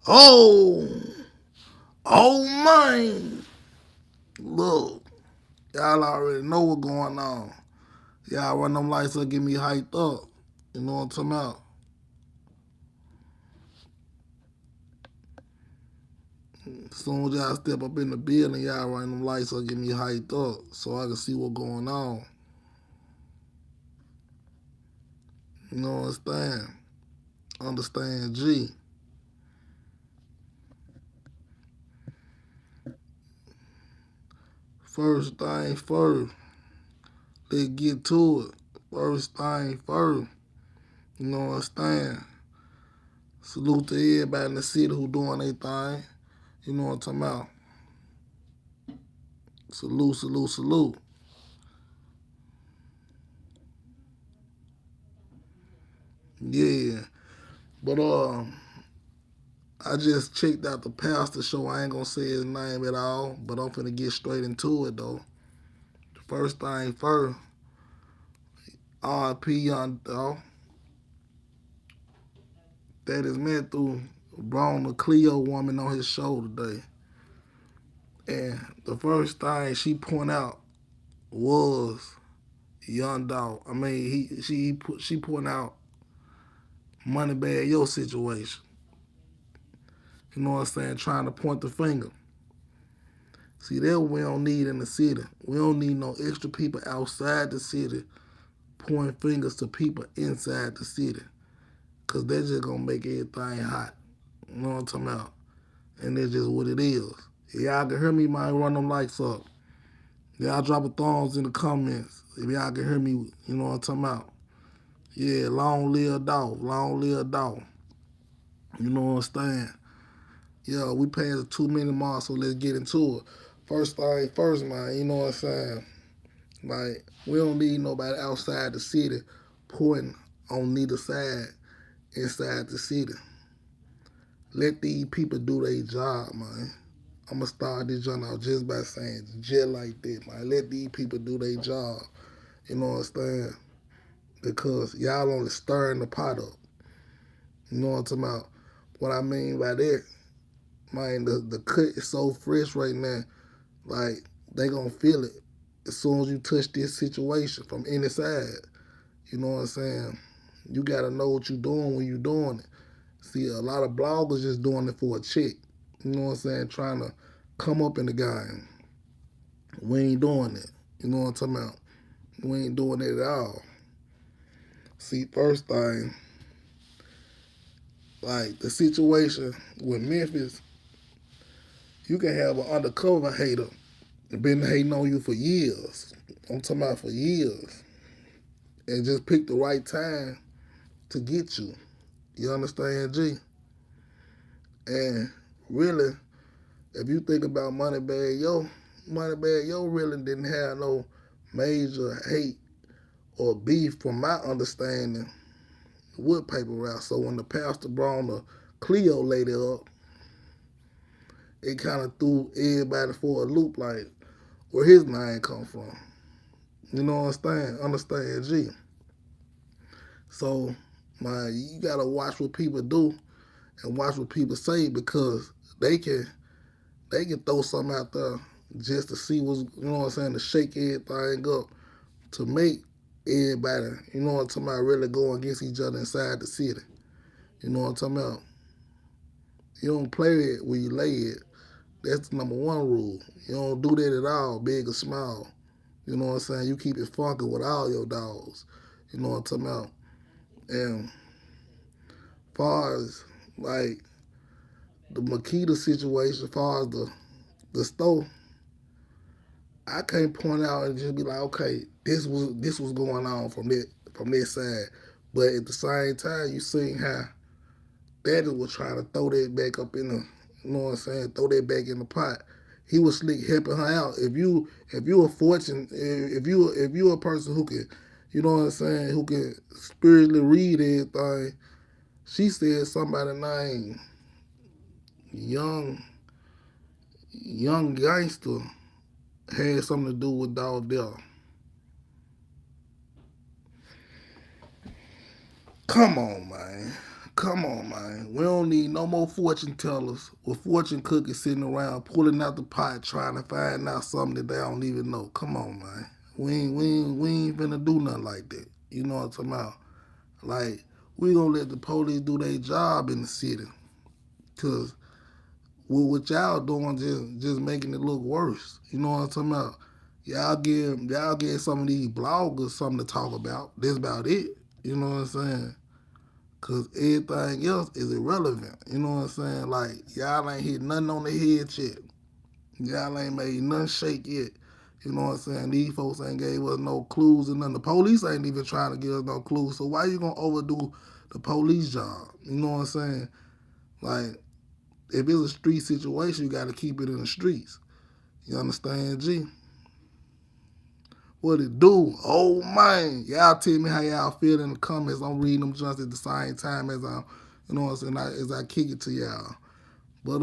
Oh, oh man. Look, y'all already know what's going on. Y'all run them lights up, get me hyped up. You know what I'm talking about? As soon as y'all step up in the building, y'all run them lights up, get me hyped up so I can see what's going on. You know what I'm saying? Understand G. First thing first, let's get to it. First thing first, you know what I'm saying? Salute to everybody in the city who doing their thing. You know what I'm talking about? Salute, salute, salute. Yeah. But I just checked out the pastor show. I ain't gonna say his name at all, but I'm finna get straight into it though. First thing first, R.P. Young Dolph. That is meant through brought a Cleo woman on his show today. And the first thing she point out was Young Dolph. I mean, she point out Moneybagg Yo situation. You know what I'm saying? Trying to point the finger. See, that we don't need in the city. We don't need no extra people outside the city pointing fingers to people inside the city. Because that's just going to make everything hot. You know what I'm talking about? And that's just what it is. If y'all can hear me, man, run them lights up. Y'all drop a thumbs in the comments. If y'all can hear me, you know what I'm talking about? Yeah, long live Dolph. Long live Dolph. You know what I'm saying? Yeah, we passed the 2 minute mark, so let's get into it. First thing first, man, you know what I'm saying? Like, we don't need nobody outside the city pointing on neither side inside the city. Let these people do their job, man. I'm going to start this joint out just by saying, just like that, man. Let these people do their job. You know what I'm saying? Because y'all only stirring the pot up. You know what I'm talking about? What I mean by that, man, the cut is so fresh right now. Like, they going to feel it as soon as you touch this situation from any side. You know what I'm saying? You got to know what you're doing when you're doing it. See, a lot of bloggers just doing it for a check. You know what I'm saying? Trying to come up in the game. We ain't doing it. You know what I'm talking about? We ain't doing it at all. See, first thing, like the situation with Memphis, you can have an undercover hater been hating on you for years. I'm talking about for years. And just pick the right time to get you. You understand, G? And really, if you think about Moneybagg Yo really didn't have no major hate or beef from my understanding with paper route. So when the pastor brought the Cleo lady up, it kind of threw everybody for a loop, like where his name come from. You know what I'm saying? Understand, G. So, man, you gotta watch what people do and watch what people say because they can throw something out there just to see what's, you know what I'm saying, to shake everything up to make everybody, you know what I'm talking about, really go against each other inside the city. You know what I'm talking about? You don't play it where you lay it. That's the number one rule. You don't do that at all, big or small. You know what I'm saying? You keep it funky with all your dogs. You know what I'm talking about? And far as like the Makita situation, far as the store, I can't point out and just be like, okay, this was going on from that side. But at the same time, you seen how Daddy was trying to throw that back up in the, you know what I'm saying, throw that back in the pot. He was slick helping her out. If you a fortune, if you a person who can, you know what I'm saying, who can spiritually read everything, she said somebody named Young Young Gangster had something to do with Dolph Dell. Come on, man. Come on, man. We don't need no more fortune tellers with fortune cookies sitting around pulling out the pot trying to find out something that they don't even know. Come on, man. We ain't finna do nothing like that. You know what I'm talking about? Like, we gonna let the police do their job in the city. Cause what y'all doing just making it look worse. You know what I'm talking about? Y'all give some of these bloggers something to talk about. That's about it. You know what I'm saying? Cause everything else is irrelevant. You know what I'm saying? Like y'all ain't hit nothing on the head yet. Y'all ain't made nothing shake yet. You know what I'm saying? These folks ain't gave us no clues and nothing. The police ain't even trying to give us no clues. So why you gonna overdo the police job? You know what I'm saying? Like if it's a street situation, you gotta keep it in the streets. You understand, G? What it do? Oh man, y'all tell me how y'all feel in the comments. I'm reading them just at the same time as I, you know what I'm saying, as I kick it to y'all. But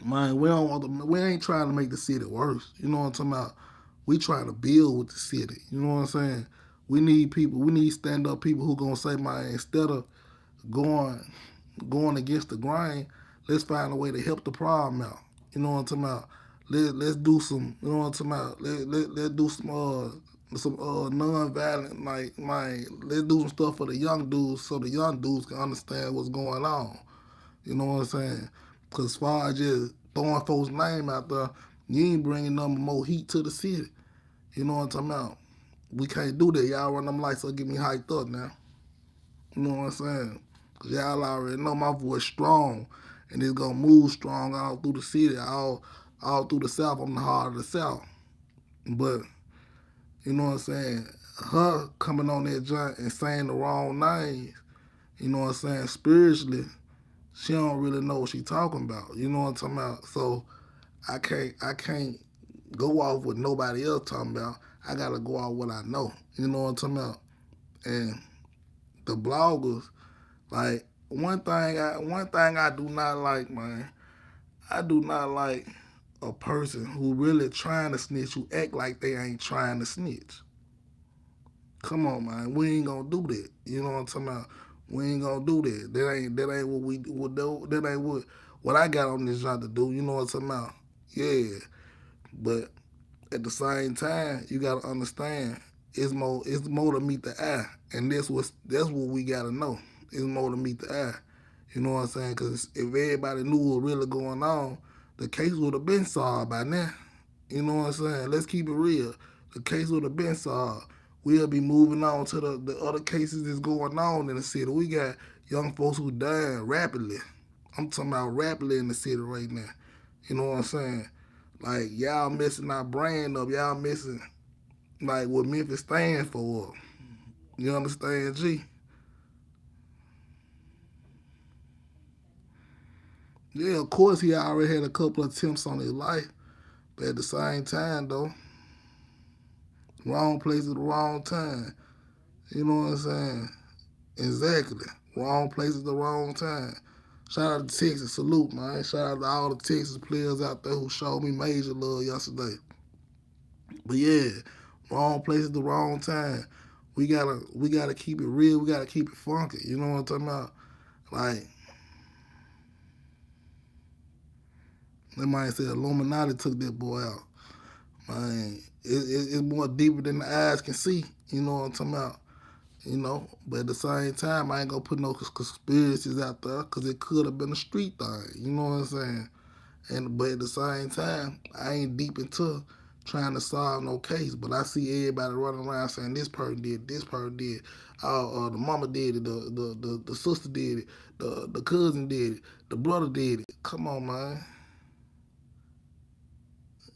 man, we ain't trying to make the city worse. You know what I'm talking about? We trying to build with the city. You know what I'm saying? We need people. We need stand up people who gonna say, man, instead of going going against the grain, let's find a way to help the problem out. You know what I'm talking about? Let's do some. You know what I'm talking about? Let's do some non-violent like let's do some stuff for the young dudes so the young dudes can understand what's going on. You know what I'm saying? Because as far as just throwing folks' name out there, you ain't bringing no more heat to the city. You know what I'm talking about? We can't do that. Y'all run them lights up, get me hyped up now. You know what I'm saying? Because y'all already know my voice strong, and it's going to move strong all through the city, all through the South. I'm the heart of the South. But, you know what I'm saying? Her coming on that joint and saying the wrong names, you know what I'm saying? Spiritually, she don't really know what she talking about. You know what I'm talking about? So I can't go off what nobody else talking about. I gotta go off what I know. You know what I'm talking about? And the bloggers, like one thing I do not like, man. I do not like a person who really trying to snitch who act like they ain't trying to snitch. Come on, man. We ain't gonna do that. You know what I'm talking about? We ain't gonna do that. That ain't what we would do. That ain't what I got on this job to do. You know what I'm talking about? Yeah. But at the same time, you gotta understand it's more to meet the eye, and that's what we gotta know. It's more to meet the eye. You know what I'm saying? Because if everybody knew what was really going on, the case would have been solved by now. You know what I'm saying? Let's keep it real. The case would have been solved. We'll be moving on to the other cases that's going on in the city. We got young folks who dying rapidly. I'm talking about rapidly in the city right now. You know what I'm saying? Like y'all messing our brand up. Y'all missing like what Memphis stands for. You understand, G? Yeah, of course he already had a couple of attempts on his life, but at the same time though, wrong place at the wrong time. You know what I'm saying? Exactly. Wrong place at the wrong time. Shout out to Texas. Salute, man. Shout out to all the Texas players out there who showed me major love yesterday. But yeah, wrong place at the wrong time. We gotta keep it real. We gotta keep it funky. You know what I'm talking about? Like that man said, Illuminati took that boy out. Man, it's more deeper than the eyes can see. You know what I'm talking about? You know, but at the same time, I ain't gonna put no conspiracies out there because it could have been a street thing. You know what I'm saying? And but at the same time, I ain't deep into trying to solve no case. But I see everybody running around saying this person did, the mama did it, the sister did it, the cousin did it, the brother did it. Come on, man.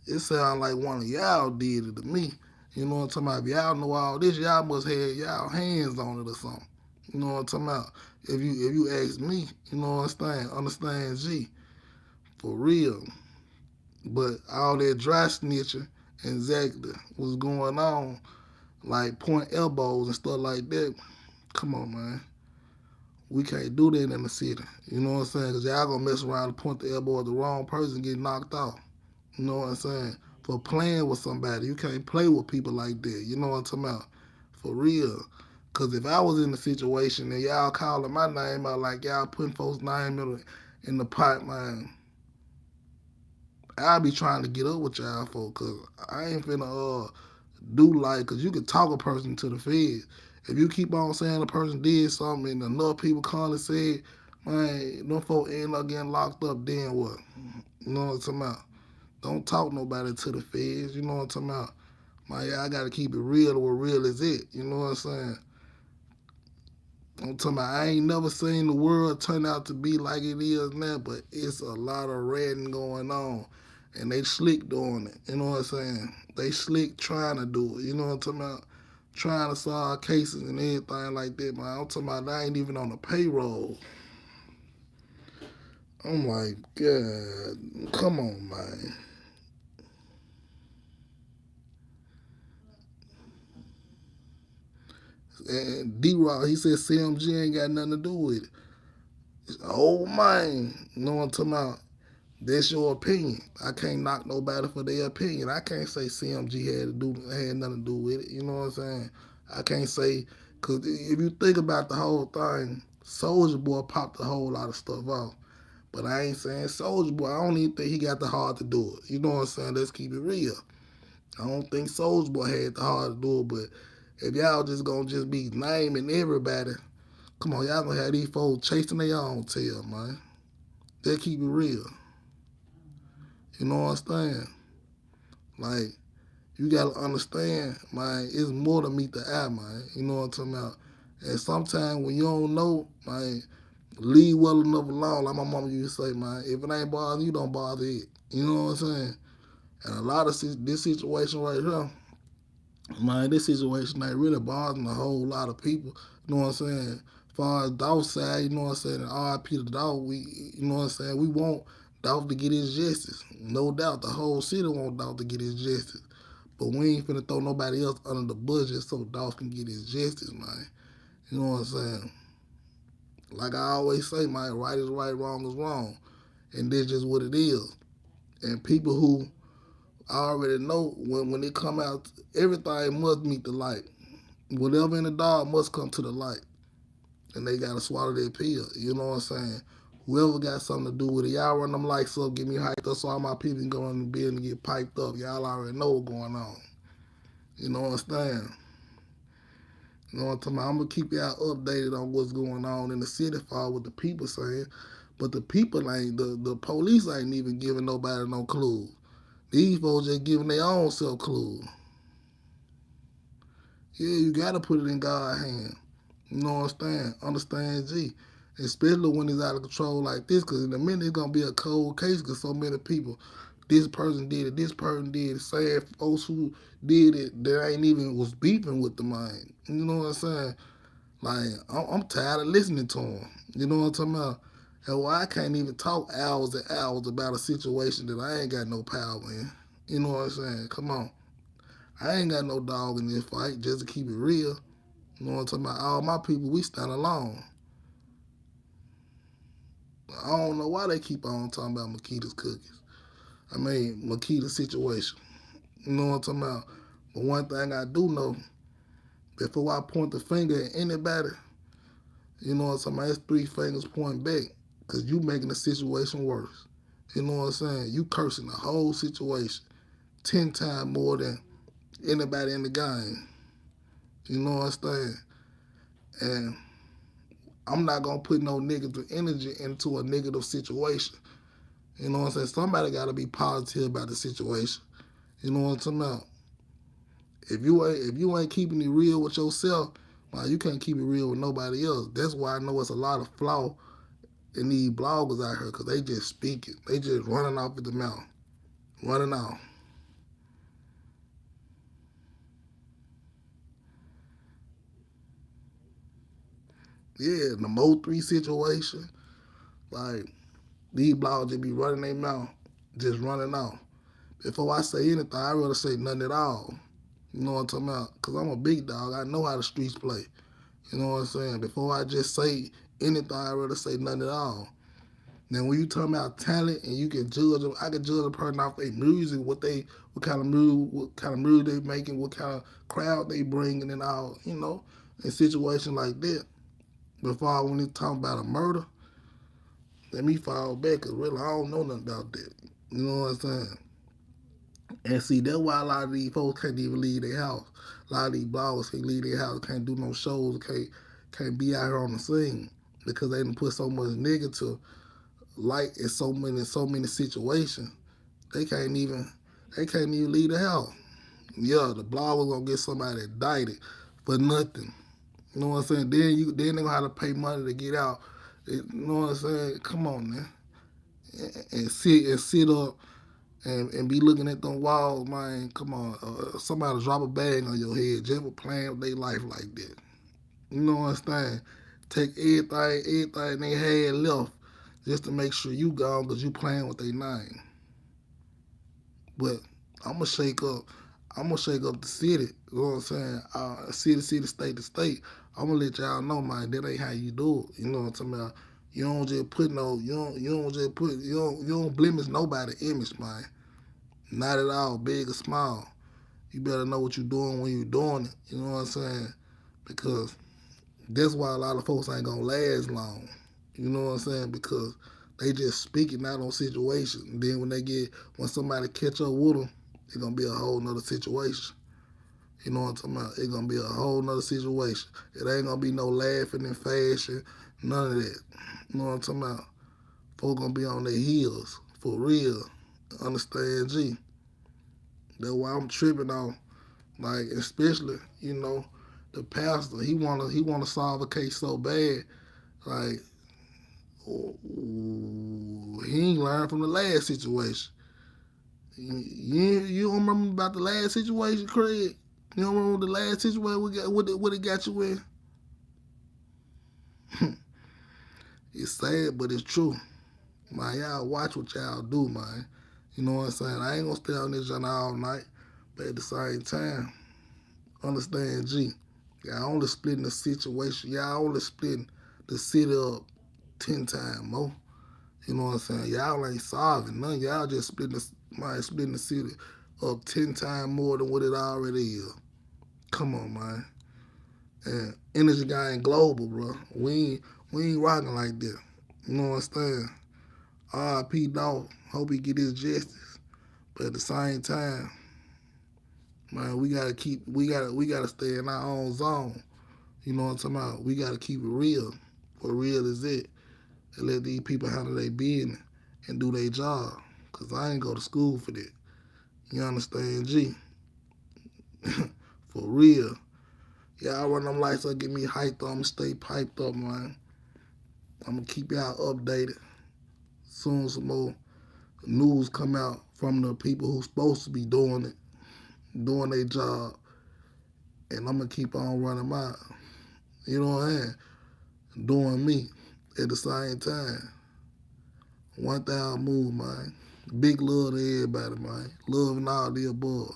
It sounds like one of y'all did it to me. You know what I'm talking about? If y'all know all this, y'all must have y'all hands on it or something. You know what I'm talking about? If you ask me, you know what I'm saying? Understand G. For real. But all that dry snitching exactly what's going on, like point elbows and stuff like that. Come on, man. We can't do that in the city. You know what I'm saying? Because y'all gonna mess around and point the elbow at the wrong person and get knocked off. You know what I'm saying? For playing with somebody, you can't play with people like that. You know what I'm talking about? For real. Cause if I was in the situation and y'all calling my name out like y'all putting folks' name in the pot, man, I'll be trying to get up with y'all folks. Cause I ain't finna do like, cause you could talk a person to the feds. If you keep on saying a person did something and enough people call and say, man, them folks end up getting locked up, then what? You know what I'm talking about? Don't talk nobody to the feds. You know what I'm talking about? Man, yeah, I gotta keep it real. What real is it? You know what I'm saying? I'm talking about I ain't never seen the world turn out to be like it is now, but it's a lot of ratting going on. And they slick doing it. You know what I'm saying? They slick trying to do it. You know what I'm talking about? Trying to solve cases and everything like that, man. I'm talking about I ain't even on the payroll. I'm like, God, come on, man. And D-Rock, he said CMG ain't got nothing to do with it. Oh, man. You know what I'm talking about? That's your opinion. I can't knock nobody for their opinion. I can't say CMG had nothing to do with it. You know what I'm saying? I can't say because if you think about the whole thing, Soldier Boy popped a whole lot of stuff off. But I ain't saying Soldier Boy. I don't even think he got the heart to do it. You know what I'm saying? Let's keep it real. I don't think Soldier Boy had the heart to do it. But if y'all just gonna just be naming everybody, come on, y'all gonna have these folks chasing their own tail, man. Let's keep it real. You know what I'm saying? Like, you gotta understand, man, it's more to meet the eye, man. You know what I'm talking about? And sometimes when you don't know, man, leave well enough alone. Like my mama used to say, man, if it ain't bothering you, don't bother it. You know what I'm saying? And a lot of this situation right here, man, this situation ain't really bothering a whole lot of people. You know what I'm saying? As far as Dolph side, you know what I'm saying, and RIP to Dolph, you know what I'm saying, we want Dolph to get his justice. No doubt, the whole city want Dolph to get his justice. But we ain't finna throw nobody else under the budget so Dolph can get his justice, man. You know what I'm saying? Like I always say, man, right is right, wrong is wrong. And that's just what it is. And people who already know when it come out, everything must meet the light. Whatever in the dark must come to the light. And they gotta swallow their pill. You know what I'm saying? Whoever got something to do with it, y'all run them lights up, get me hyped up so all my people can go in the building and get piped up. Y'all already know what's going on. You know what I'm saying? You know what I'm talking about? I'm gonna keep y'all updated on what's going on in the city for what the people saying. But the people ain't the police ain't even giving nobody no clues. These folks just giving their own self clues. Yeah, you gotta put it in God's hand. You know what I'm saying? Understand G. Especially when it's out of control like this, because in a minute it's gonna be a cold case because so many people, this person did it, this person did it, saying folks who did it that ain't even was beefing with the mind. You know what I'm saying? Like, I'm tired of listening to him. You know what I'm talking about? And why I can't even talk hours and hours about a situation that I ain't got no power in. You know what I'm saying? Come on. I ain't got no dog in this fight, just to keep it real. You know what I'm talking about? All my people, we stand alone. I don't know why they keep on talking about Makita's cookies. I mean, Makita's situation. You know what I'm talking about? But one thing I do know, before I point the finger at anybody, you know what I'm saying? That's three fingers pointing back because you making the situation worse. You know what I'm saying? You cursing the whole situation 10 times more than anybody in the game. You know what I'm saying? And I'm not going to put no negative energy into a negative situation. You know what I'm saying? Somebody got to be positive about the situation. You know what I'm talking about? If you ain't keeping it real with yourself, man, you can't keep it real with nobody else. That's why I know it's a lot of flaw in these bloggers out here because they just speaking. They just running off at the mouth. Running off. Yeah, the Mo 3 situation, like, these bloggers just be running their mouth, just running off. Before I say anything, I rather say nothing at all. You know what I'm talking about? Because I'm a big dog. I know how the streets play. You know what I'm saying? Before I just say anything, I rather say nothing at all. Now, when you talking about talent and you can judge them, I can judge a person off their music, what kind of music they making, what kind of crowd they bringing and all, you know. in situations like that, before when it's talking about a murder, let me fall back because really I don't know nothing about that. You know what I'm saying? And see, that's why a lot of these folks can't even leave their house. A lot of these bloggers can't leave their house, can't do no shows, can't be out here on the scene because they done put so much negative light in so many situations. They can't even they can't even leave the house. Yeah, the blogger gonna get somebody indicted for nothing. You know what I'm saying? Then they gonna have to pay money to get out. You know what I'm saying? Come on, man. And sit up and be looking at them walls, man. Come on, somebody drop a bag on your head just for playing with their life like that. You know what I'm saying? Take everything they had left just to make sure you gone because you playing with their name. But I'm gonna shake up. I'm gonna shake up the city. You know what I'm saying? City, state to state. I'm gonna let y'all know, man. That ain't how you do it. You know what I'm talking about? You don't just put no. You don't just put. You don't blemish nobody image, man. Not at all, big or small. You better know what you're doing when you're doing it. You know what I'm saying? Because that's why a lot of folks ain't gonna last long. You know what I'm saying? Because they just speaking out on situations. And then when somebody catch up with them, it's gonna be a whole nother situation. You know what I'm talking about? It's gonna be a whole nother situation. It ain't gonna be no laughing and fashion, none of that. You know what I'm talking about? Folks gonna be on their heels for real. Understand, G? That's why I'm tripping on, like, especially, the pastor. He wanna solve a case so bad, like, he ain't learned from the last situation. You don't remember about the last situation, Craig? You don't remember the last situation what it got you in? It's sad, but it's true. Man, y'all watch what y'all do, man. You know what I'm saying? I ain't gonna stay on this joint all night, but at the same time, understand, G. Y'all only splitting the situation. Y'all only splitting the city up 10 times more. You know what I'm saying? Y'all ain't solving none. Y'all just splitting the city up 10 times more than what it already is. Come on, man. And energy guy ain't global, bro. We ain't rocking like that. You know what I'm saying? R.I.P. Dolph. Hope he get his justice. But at the same time, man, we gotta stay in our own zone. You know what I'm talking about? We gotta keep it real. What real is it? And let these people handle their business and do their job. Cause I ain't go to school for that. You understand, G? For real. Y'all run them lights up, get me hyped up. I'ma stay piped up, man. I'ma keep y'all updated. Soon some more news come out from the people who's supposed to be doing it, doing their job. And I'ma keep on running mine. You know what I'm saying? Doing me at the same time. 1,000 move, man. Big love to everybody, man. Love and all the above.